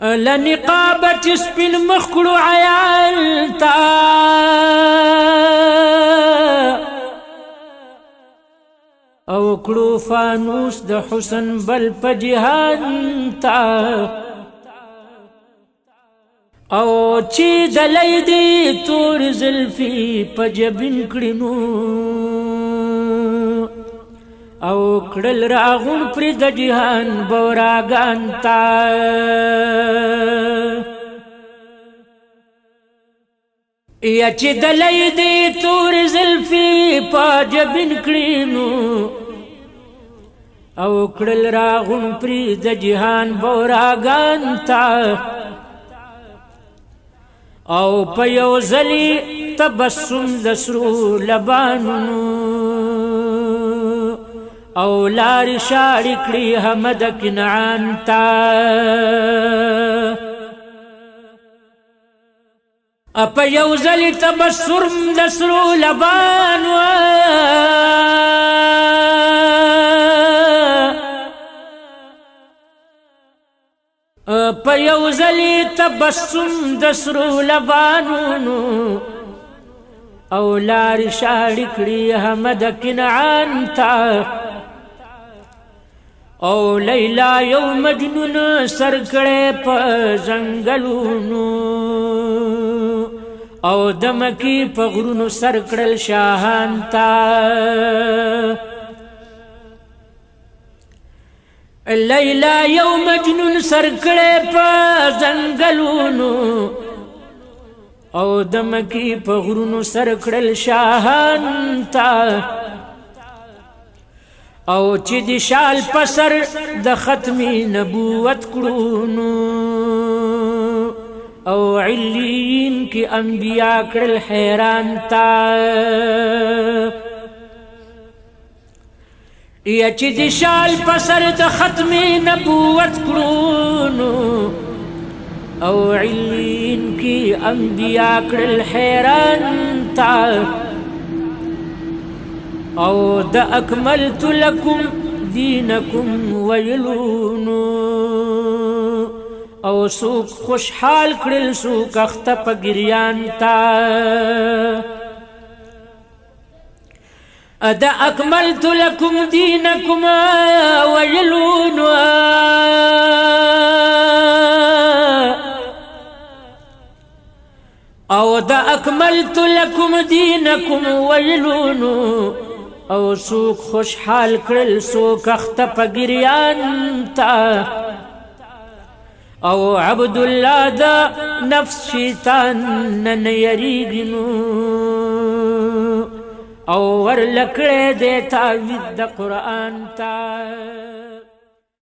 لنقابة سپین مخکړو عیال تا او کړو فانوس د حسن بل په جهان تا او چې دلی دی تور زلفی په جبین کړینو او کړل راغون پر د جهان بوراګان تا یا چې دلی دی تور زلفی په جبین کړینو او کړل راغون پر د جهان بوراګان تا او په یو ځلی تبسم د سرو لبانو او لارې شاړې کړې حمد کنعان ته په یو ځلی تبسم د سرو لبانو په یو ځلی تبسم د سرو لبانو او لارې شاړې کړې حمد کنعان ته او لیلا یو مجنون سر کړی په ځنګلونو او د مکی په غرونو سر کړل شاهان ته لیلا یو مجنون سر کړی په ځنګلونو او د مکی په غرونو سر کړل شاهان ته او چې د شال په سر د ختمی نبوت کړونو او علیین کی انبیاء کړل حیران ته یا چې د شال په سر د ختمی نبوت کړونو او علیین کی انبیاء کړل حیران ته او د اکملت لکم دینکم ویلونو او سوک خوشحال کړل سوک اخته په ګریان ته د اکملت لکم دینکم ویلونو او د اکملت لکم دینکم ویلونو او سوک خوشحال کړل سوک اخته په ګریان ته او عبدالله د نفس شیطان نن یریږي نو او ورلکړی دی تعویذ د قرآن ته